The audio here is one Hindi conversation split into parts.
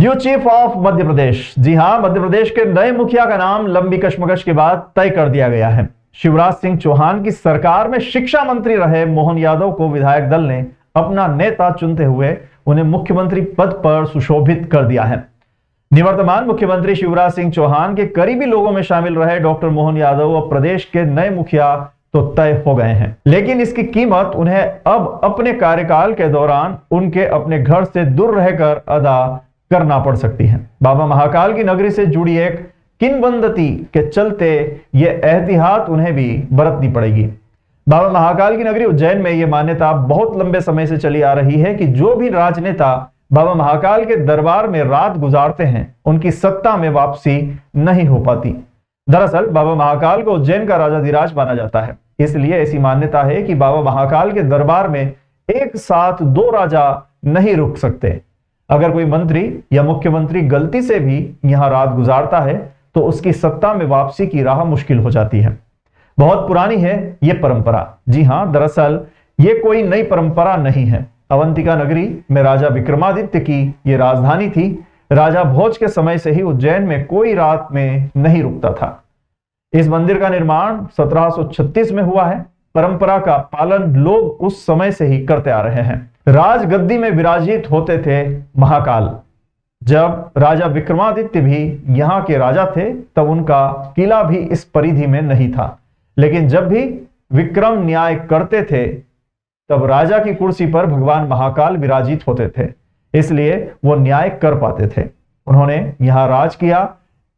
New chief of Madhya Pradesh. जी हां, मध्य प्रदेश के नए मुखिया का नाम लंबी कशमकश के बाद तय कर दिया गया है। शिवराज सिंह चौहान की सरकार में शिक्षा मंत्री रहे मोहन यादव को विधायक दल ने अपना नेता चुनते हुए उन्हें मुख्यमंत्री पद पर सुशोभित कर दिया है। निवर्तमान मुख्यमंत्री शिवराज सिंह चौहान के करीबी लोगों में शामिल रहे डॉक्टर मोहन यादव और प्रदेश के नए मुखिया तो तय हो गए हैं, लेकिन इसकी कीमत उन्हें अब अपने कार्यकाल के दौरान उनके अपने घर से दूर रहकर अदा करना पड़ सकती है। बाबा महाकाल की नगरी से जुड़ी एक किंवदंती के चलते यह एहतियात उन्हें भी बरतनी पड़ेगी। बाबा महाकाल की नगरी उज्जैन में यह मान्यता बहुत लंबे समय से चली आ रही है कि जो भी राजनेता बाबा महाकाल के दरबार में रात गुजारते हैं उनकी सत्ता में वापसी नहीं हो पाती। दरअसल बाबा महाकाल को उज्जैन का राजाधिराज माना जाता है, इसलिए ऐसी मान्यता है कि बाबा महाकाल के दरबार में एक साथ दो राजा नहीं रुक सकते। अगर कोई मंत्री या मुख्यमंत्री गलती से भी यहां रात गुजारता है तो उसकी सत्ता में वापसी की राह मुश्किल हो जाती है। बहुत पुरानी है यह परंपरा। जी हां, दरअसल यह कोई नई परंपरा नहीं है। अवंतिका नगरी में राजा विक्रमादित्य की यह राजधानी थी। राजा भोज के समय से ही उज्जैन में कोई रात में नहीं रुकता था। इस मंदिर का निर्माण 1736 में हुआ है। परंपरा का पालन लोग उस समय से ही करते आ रहे हैं। राजगद्दी में विराजित होते थे महाकाल। जब राजा विक्रमादित्य भी यहाँ के राजा थे तब उनका किला भी इस परिधि में नहीं था, लेकिन जब भी विक्रम न्याय करते थे तब राजा की कुर्सी पर भगवान महाकाल विराजित होते थे, इसलिए वो न्याय कर पाते थे। उन्होंने यहाँ राज किया,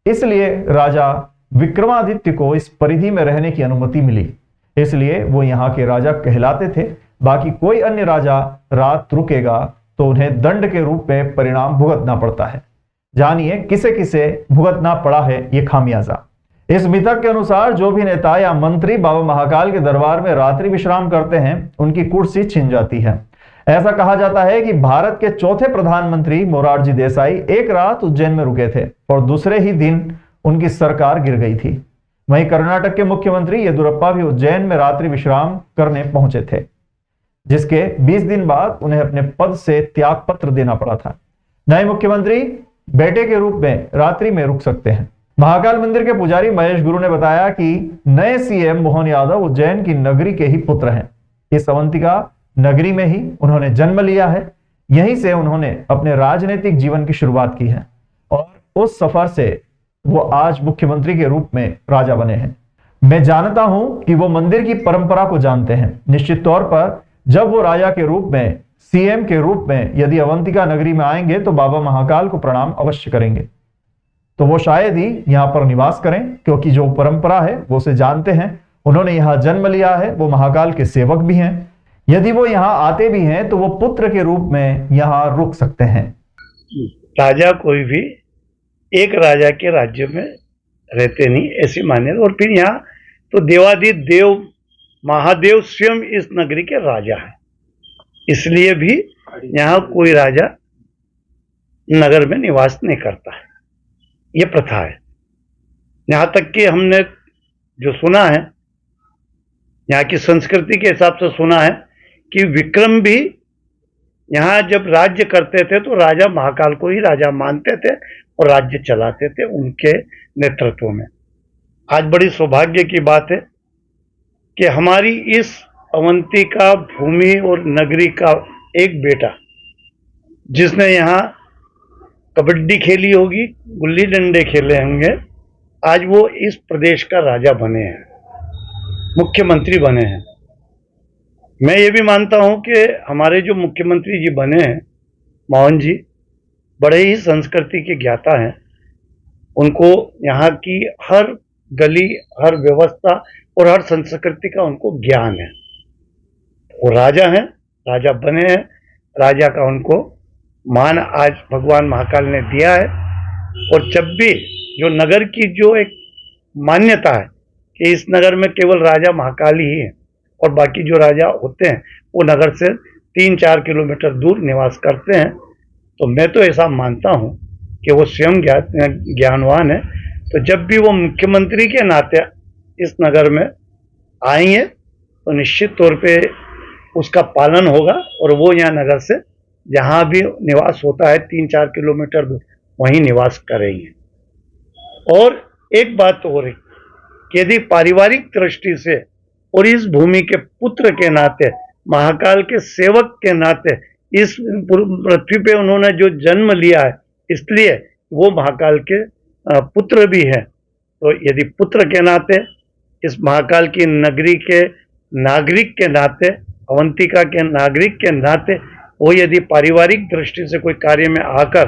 इसलिए राजा विक्रमादित्य को इस परिधि में रहने की अनुमति मिली, इसलिए वो यहाँ के राजा कहलाते थे। बाकी कोई अन्य राजा रात रुकेगा तो उन्हें दंड के रूप में परिणाम भुगतना पड़ता है। जानिए किसे किसे भुगतना पड़ा है ये खामियाजा। इस मिथक के अनुसार जो भी नेता या मंत्री बाबा महाकाल के दरबार में रात्रि विश्राम करते हैं उनकी कुर्सी छिन जाती है। ऐसा कहा जाता है कि भारत के चौथे प्रधानमंत्री मोरारजी देसाई एक रात उज्जैन में रुके थे और दूसरे ही दिन उनकी सरकार गिर गई थी। वहीं कर्नाटक के मुख्यमंत्री येदुरप्पा भी उज्जैन में रात्रि विश्राम करने पहुंचे थे, जिसके 20 दिन बाद उन्हें अपने पद से त्याग पत्र देना पड़ा था। नए मुख्यमंत्री बेटे के रूप में रात्रि में रुक सकते हैं। महाकाल मंदिर के पुजारी महेश गुरु ने बताया कि नए सीएम मोहन यादव उज्जैन की नगरी के ही पुत्र हैं। इस अवंतिका नगरी में ही उन्होंने जन्म लिया है, यहीं से उन्होंने अपने राजनीतिक जीवन की शुरुआत की है और उस सफर से वो आज मुख्यमंत्री के रूप में राजा बने हैं। मैं जानता हूं कि वो मंदिर की परंपरा को जानते हैं। निश्चित तौर पर जब वो राजा के रूप में, सीएम के रूप में यदि अवंतिका नगरी में आएंगे तो बाबा महाकाल को प्रणाम अवश्य करेंगे। तो वो शायद ही यहाँ पर निवास करें, क्योंकि जो परंपरा है वो उसे जानते हैं। उन्होंने यहाँ जन्म लिया है, वो महाकाल के सेवक भी हैं। यदि वो यहाँ आते भी हैं तो वो पुत्र के रूप में यहाँ रुक सकते हैं। राजा कोई भी एक राजा के राज्य में रहते नहीं, ऐसी मान्यता। और फिर यहाँ तो देवादिदेव देव महादेव स्वयं इस नगरी के राजा है, इसलिए भी यहाँ कोई राजा नगर में निवास नहीं करता है। ये प्रथा है। यहाँ तक कि हमने जो सुना है, यहाँ की संस्कृति के हिसाब से सुना है कि विक्रम भी यहाँ जब राज्य करते थे तो राजा महाकाल को ही राजा मानते थे और राज्य चलाते थे उनके नेतृत्व में। आज बड़ी सौभाग्य की बात है कि हमारी इस अवंतिका भूमि और नगरी का एक बेटा, जिसने यहाँ कबड्डी खेली होगी, गुल्ली डंडे खेले होंगे, आज वो इस प्रदेश का राजा बने हैं, मुख्यमंत्री बने हैं। मैं ये भी मानता हूं कि हमारे जो मुख्यमंत्री जी बने हैं, मोहन जी, बड़े ही संस्कृति के ज्ञाता हैं। उनको यहाँ की हर गली, हर व्यवस्था और हर संस्कृति का उनको ज्ञान है। वो राजा हैं, राजा बने हैं, राजा का उनको मान आज भगवान महाकाल ने दिया है। और जब भी जो नगर की जो एक मान्यता है कि इस नगर में केवल राजा महाकाल ही है और बाकी जो राजा होते हैं वो नगर से 3-4 किलोमीटर दूर निवास करते हैं, तो मैं तो ऐसा मानता हूँ कि वो स्वयं ज्ञानवान है। तो जब भी वो मुख्यमंत्री के नाते इस नगर में आएंगे तो निश्चित तौर पे उसका पालन होगा और वो यहाँ नगर से जहाँ भी निवास होता है 3-4 किलोमीटर दूर, वहीं निवास करेंगे। और एक बात और है कि यदि पारिवारिक दृष्टि से और इस भूमि के पुत्र के नाते, महाकाल के सेवक के नाते, इस पृथ्वी पे उन्होंने जो जन्म लिया है, इसलिए वो महाकाल के पुत्र भी हैं। तो यदि पुत्र के नाते, इस महाकाल की नगरी के नागरिक के नाते, अवंतिका के नागरिक के नाते, वो यदि पारिवारिक दृष्टि से कोई कार्य में आकर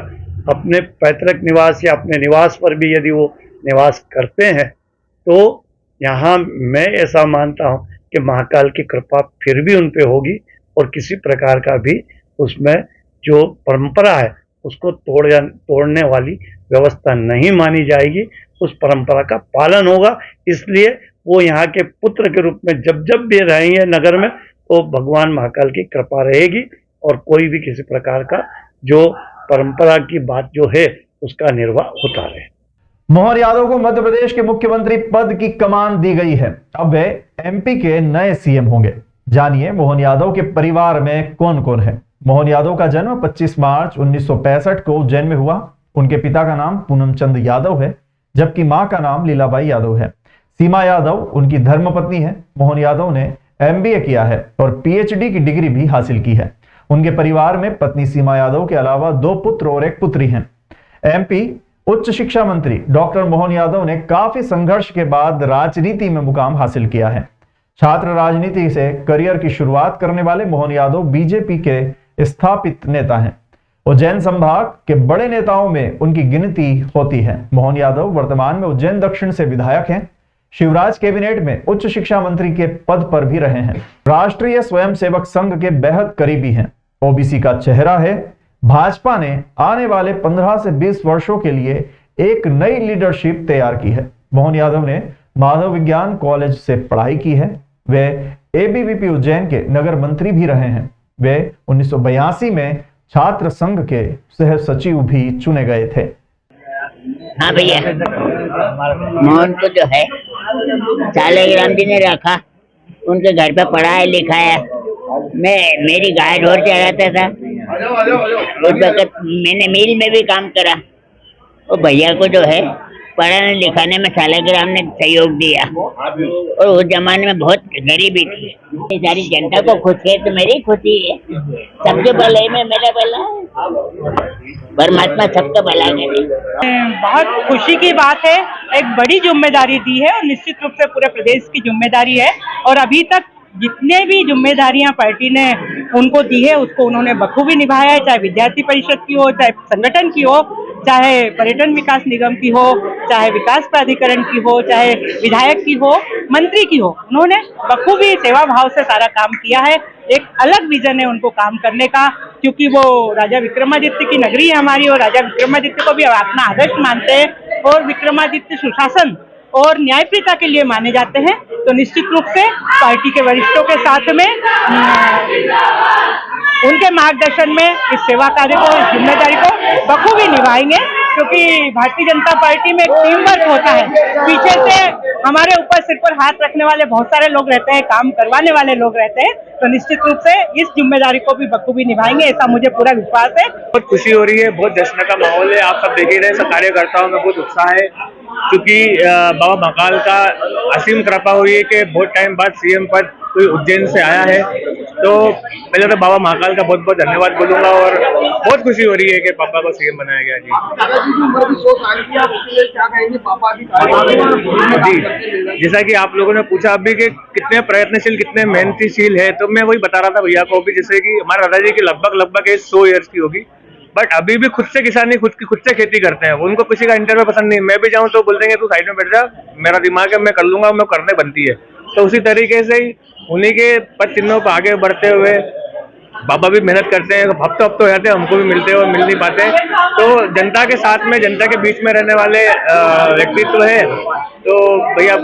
अपने पैतृक निवास या अपने निवास पर भी यदि वो निवास करते हैं, तो यहाँ मैं ऐसा मानता हूँ कि महाकाल की कृपा फिर भी उन पे होगी और किसी प्रकार का भी उसमें जो परंपरा है उसको तोड़ने वाली व्यवस्था नहीं मानी जाएगी। उस परंपरा का पालन होगा। इसलिए वो यहाँ के पुत्र के रूप में जब जब भी रहेंगे नगर में, तो भगवान महाकाल की कृपा रहेगी और कोई भी किसी प्रकार का जो परंपरा की बात जो है उसका निर्वाह होता रहे। मोहन यादव को मध्य प्रदेश के मुख्यमंत्री पद की कमान दी गई है। अब वे एमपी के नए सीएम होंगे। जानिए मोहन यादव के परिवार में कौन कौन है। मोहन यादव का जन्म 25 मार्च 1965 को उज्जैन में हुआ। उनके पिता का नाम पूनम चंद यादव है, जबकि मां का नाम लीलाबाई यादव है। सीमा यादव उनकी धर्मपत्नी है। मोहन यादव ने एमबीए किया है और पीएचडी की डिग्री भी हासिल की है। उनके परिवार में पत्नी सीमा यादव के अलावा 2 पुत्र और 1 पुत्री हैं। एमपी उच्च शिक्षा मंत्री डॉक्टर मोहन यादव ने काफी संघर्ष के बाद राजनीति में मुकाम हासिल किया है। छात्र राजनीति से करियर की शुरुआत करने वाले मोहन यादव बीजेपी के स्थापित नेता हैं। उज्जैन संभाग के बड़े नेताओं में उनकी गिनती होती है। मोहन यादव वर्तमान में उज्जैन दक्षिण से विधायक हैं। शिवराज कैबिनेट में उच्च शिक्षा मंत्री के पद पर भी रहे हैं। राष्ट्रीय स्वयंसेवक संघ के बेहद करीबी हैं। ओबीसी का चेहरा है। भाजपा ने आने वाले 15 से 20 वर्षों के लिए एक नई लीडरशिप तैयार की है। मोहन यादव ने माधव विज्ञान कॉलेज से पढ़ाई की है। वे एबीवीपी उज्जैन के नगर मंत्री भी रहे हैं। वे 1982 में छात्र संघ के सह सचिव भी चुने गए थे। हाँ भैया, मोहन को जो है शालिग्राम जी ने रखा, उनके घर पे पढ़ाया लिखाया। मेरी गाय ढोर चलाता था। उस वक्त मैंने मिल में भी काम करा। और भैया को जो है पढ़ाने लिखाने में शालिग्राम ने सहयोग दिया। और उस जमाने में बहुत गरीबी थी। सारी जनता को खुश है तो मेरी खुशी है। सबके भले में मेरा भला है। परमात्मा सबका भला करे। बहुत खुशी की बात है। एक बड़ी जिम्मेदारी दी है और निश्चित रूप से पूरे प्रदेश की जिम्मेदारी है। और अभी तक जितने भी जिम्मेदारियां पार्टी ने उनको दी है उसको उन्होंने बखूबी निभाया है। चाहे विद्यार्थी परिषद की हो, चाहे संगठन की हो, चाहे पर्यटन विकास निगम की हो, चाहे विकास प्राधिकरण की हो, चाहे विधायक की हो, मंत्री की हो, उन्होंने बखूबी सेवा भाव से सारा काम किया है। एक अलग विजन है उनको काम करने का, क्योंकि वो राजा विक्रमादित्य की नगरी है हमारी और राजा विक्रमादित्य को भी अपना आदर्श मानते हैं और विक्रमादित्य सुशासन और न्यायप्रियता के लिए माने जाते हैं। तो निश्चित रूप से पार्टी के वरिष्ठों के साथ में उनके मार्गदर्शन में इस सेवा कार्य को, इस जिम्मेदारी को बखूबी निभाएंगे, क्योंकि भारतीय जनता पार्टी में एक टीम वर्क होता है। पीछे से हमारे ऊपर सिर पर हाथ रखने वाले बहुत सारे लोग रहते हैं, काम करवाने वाले लोग रहते हैं। तो निश्चित रूप से इस जिम्मेदारी को भी बखूबी निभाएंगे, ऐसा मुझे पूरा विश्वास है। बहुत खुशी हो रही है, बहुत जश्न का माहौल है। आप सब देख ही रहे हैं, सब कार्यकर्ताओं में बहुत उत्साह है, क्योंकि बाबा महाकाल का असीम कृपा हुई है कि बहुत टाइम बाद सीएम पद कोई उज्जैन से आया है। तो पहले तो बाबा महाकाल का बहुत बहुत धन्यवाद बोलूंगा और बहुत खुशी हो रही है कि पापा को सीएम बनाया गया। जी, जैसा कि आप लोगों ने पूछा अभी कि कितने प्रयत्नशील, कितने मेहनतीशील है, तो मैं वही बता रहा था भैया को भी, जैसे कि हमारे दादाजी की लगभग एज 100 ईयर्स की होगी, बट अभी भी खुद से किसानी, खुद से खेती करते हैं। उनको किसी का इंटरव्यू पसंद नहीं। मैं भी जाऊं तो बोल देंगे तू साइड में बैठ जा, मेरा दिमाग है, मैं कर लूंगा, मैं करने बनती है। तो उसी तरीके से ही उन्हीं के पद चिन्हों पर आगे बढ़ते हुए बाबा भी मेहनत करते हैं। हफ्ते हो जाते हैं, हमको भी मिलते हैं और मिल नहीं पाते। तो जनता के साथ में, जनता के बीच में रहने वाले व्यक्तित्व है। तो भैया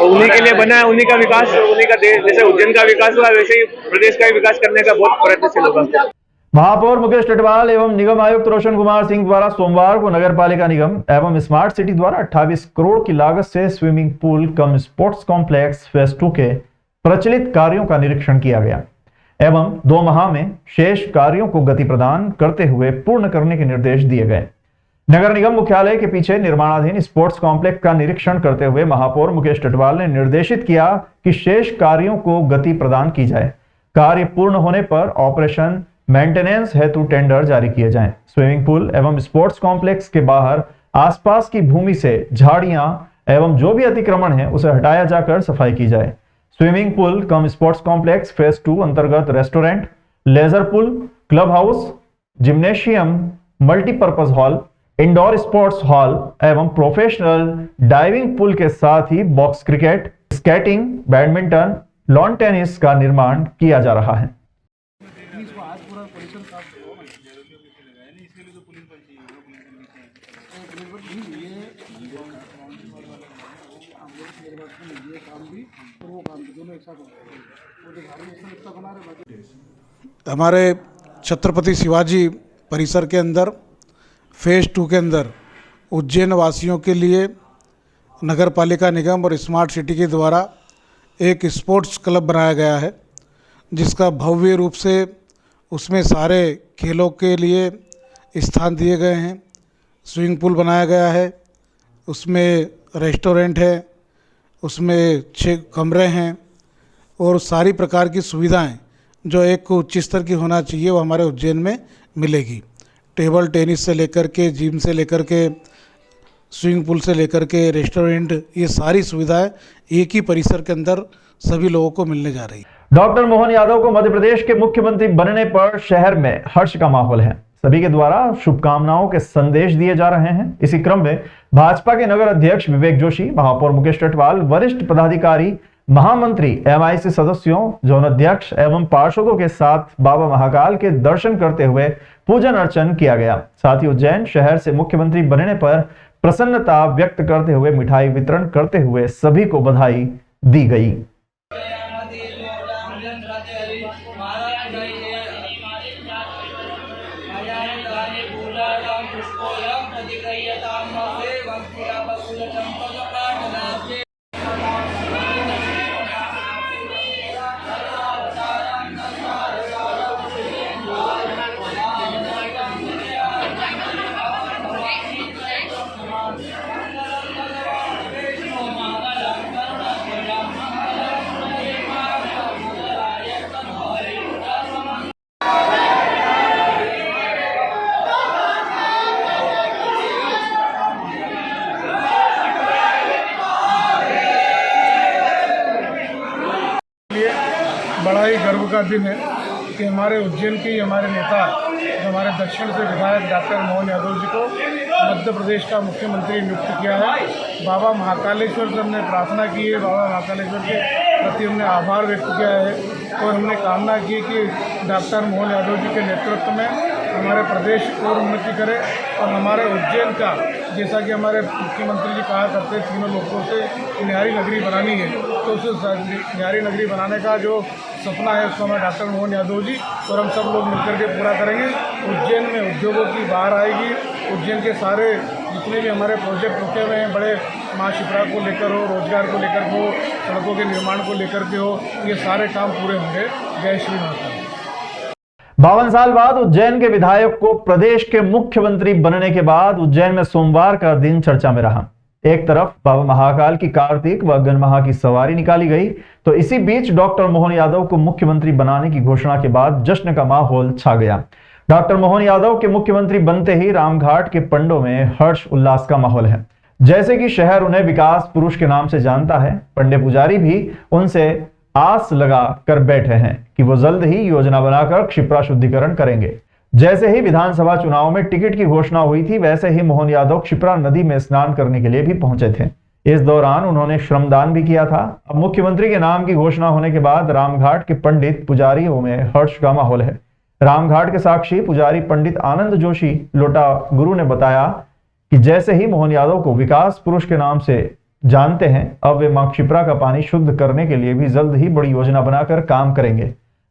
उन्हीं के लिए बना है, उन्हीं का विकास, उन्हीं का देश, जैसे उज्जैन का विकास हुआ वैसे ही प्रदेश का भी विकास करने का बहुत प्रयत्नशील होगा। महापौर मुकेश टेटवाल एवं निगम आयुक्त रोशन कुमार सिंह द्वारा सोमवार को नगर पालिका निगम एवं स्मार्ट सिटी द्वारा 28 करोड़ की लागत से swimming pool cum sports complex phase 2 के प्रचलित कार्यों का निरीक्षण किया गया एवं 2 माह में शेष कार्यों को गति प्रदान करते हुए पूर्ण करने के निर्देश दिए गए। नगर निगम मुख्यालय के पीछे निर्माणाधीन स्पोर्ट्स कॉम्प्लेक्स का निरीक्षण करते हुए महापौर मुकेश टिटवाल ने निर्देशित किया कि शेष कार्यों को गति प्रदान की जाए। कार्य पूर्ण होने पर ऑपरेशन मेंटेनेंस हेतु टेंडर जारी किए जाएं। स्विमिंग पूल एवं स्पोर्ट्स कॉम्प्लेक्स के बाहर आसपास की भूमि से झाड़ियां एवं जो भी अतिक्रमण है उसे हटाया जाकर सफाई की जाए। Swimming pool cum sports complex phase 2 अंतर्गत restaurant, leisure pool, club house, gymnasium, multipurpose hall, indoor sports hall एवं प्रोफेशनल डाइविंग पूल के साथ ही box cricket, skating, badminton, lawn tennis का निर्माण किया जा रहा है। हमारे छत्रपति शिवाजी परिसर के अंदर फेज़ 2 के अंदर उज्जैन वासियों के लिए नगर पालिका निगम और स्मार्ट सिटी के द्वारा एक स्पोर्ट्स क्लब बनाया गया है, जिसका भव्य रूप से उसमें सारे खेलों के लिए स्थान दिए गए हैं। स्विमिंग पूल बनाया गया है, उसमें रेस्टोरेंट है, उसमें 6 कमरे हैं और सारी प्रकार की सुविधाएं जो एक उच्च स्तर की होना चाहिए वो हमारे उज्जैन में मिलेगी। टेबल टेनिस से लेकर के, जिम से लेकर के, स्विमिंग पूल से लेकर के रेस्टोरेंट, ये सारी सुविधाएं एक ही परिसर के अंदर सभी लोगों को मिलने जा रही है। डॉक्टर मोहन यादव को मध्य प्रदेश के मुख्यमंत्री बनने पर शहर में हर्ष का माहौल है। सभी के द्वारा शुभकामनाओं के संदेश दिए जा रहे हैं। इसी क्रम में भाजपा के नगर अध्यक्ष विवेक जोशी, महापौर मुकेश टिटवाल, वरिष्ठ पदाधिकारी, महामंत्री, MIC सदस्यों, जोन अध्यक्ष एवं पार्षदों के साथ बाबा महाकाल के दर्शन करते हुए पूजन अर्चन किया गया। साथ ही उज्जैन शहर से मुख्यमंत्री बनने पर प्रसन्नता व्यक्त करते हुए मिठाई वितरण करते हुए सभी को बधाई दी गई। बड़ा ही गर्व का दिन है कि हमारे उज्जैन के हमारे नेता, जो हमारे दक्षिण से विधायक डॉक्टर मोहन यादव जी को मध्य प्रदेश का मुख्यमंत्री नियुक्त किया है। बाबा महाकालेश्वर से हमने प्रार्थना की है, बाबा महाकालेश्वर के प्रति हमने आभार व्यक्त किया है और हमने कामना की कि डॉक्टर मोहन यादव जी के नेतृत्व में हमारे प्रदेश और उन्नति करे और हमारे उज्जैन का, जैसा कि हमारे मुख्यमंत्री जी कहा करते तीनों लोगों से न्यारी नगरी बनानी है, तो उस न्यारी नगरी बनाने का जो सपना है उसको हमारे डॉक्टर मोहन यादव जी और हम सब लोग मिलकर के पूरा करेंगे। उज्जैन में उद्योगों की बाहर आएगी। उज्जैन के सारे जितने भी हमारे प्रोजेक्ट रुके हुए हैं, बड़े माँ शिप्रा को लेकर हो, रोजगार को लेकर हो, सड़कों के निर्माण को लेकर के हो, ये सारे काम पूरे होंगे। जय श्री माता। 52 साल बाद उज्जैन के विधायक को प्रदेश के मुख्यमंत्री बनने के बाद उज्जैन में सोमवार का दिन चर्चा में रहा। एक तरफ बाबा महाकाल की कार्तिक व गणमहा की सवारी निकाली गई, तो इसी बीच डॉक्टर मोहन यादव को मुख्यमंत्री बनाने की घोषणा के बाद जश्न का माहौल छा गया। डॉक्टर मोहन यादव के मुख्यमंत्री बनते ही रामघाट के पंडों में हर्ष उल्लास का माहौल है। जैसे कि शहर उन्हें विकास पुरुष के नाम से जानता है, पंडे पुजारी भी उनसे आस लगा कर बैठे हैं कि वो जल्द ही योजना बनाकर क्षिप्रा शुद्धिकरण करेंगे। जैसे ही विधानसभा चुनाव में टिकट की घोषणा हुई थी, वैसे ही मोहन यादव क्षिप्रा नदी में स्नान करने के लिए भी पहुंचे थे। इस दौरान उन्होंने श्रमदान भी किया था। अब मुख्यमंत्री के नाम की घोषणा होने के बाद रामघाट के पंडित पुजारियों में हर्ष का माहौल है। रामघाट के साक्षी पुजारी पंडित आनंद जोशी लोटा गुरु ने बताया कि जैसे ही मोहन यादव को विकास पुरुष के नाम से जानते हैं, अब वे मां क्षिप्रा का पानी शुद्ध करने के लिए भी जल्द ही बड़ी योजना बनाकर काम करेंगे।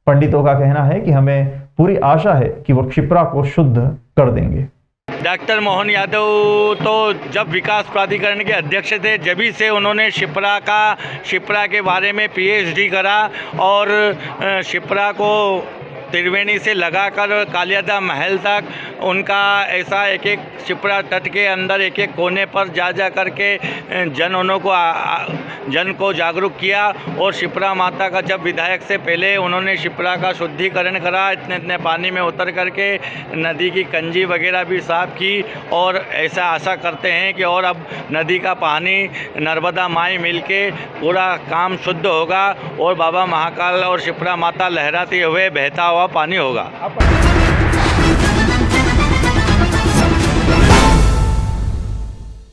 पंडितों का कहना है कि हमें पूरी आशा है कि वो क्षिप्रा को शुद्ध कर देंगे। डॉक्टर मोहन यादव तो जब विकास प्राधिकरण के अध्यक्ष थे, जभी से उन्होंने शिप्रा के बारे में PhD करा और शिप्रा को त्रिवेणी से लगाकर कालियादा महल तक उनका ऐसा एक एक शिप्रा तट के अंदर एक एक कोने पर जा जा करके जन को जागरूक किया। और शिप्रा माता का जब विधायक से पहले उन्होंने शिप्रा का शुद्धिकरण करा, इतने इतने पानी में उतर करके नदी की कंजी वगैरह भी साफ की। और ऐसा आशा करते हैं कि और अब नदी का पानी नर्मदा माई मिलके पूरा काम शुद्ध होगा और बाबा महाकाल और शिप्रा माता लहराते हुए बहता हुआ पानी होगा।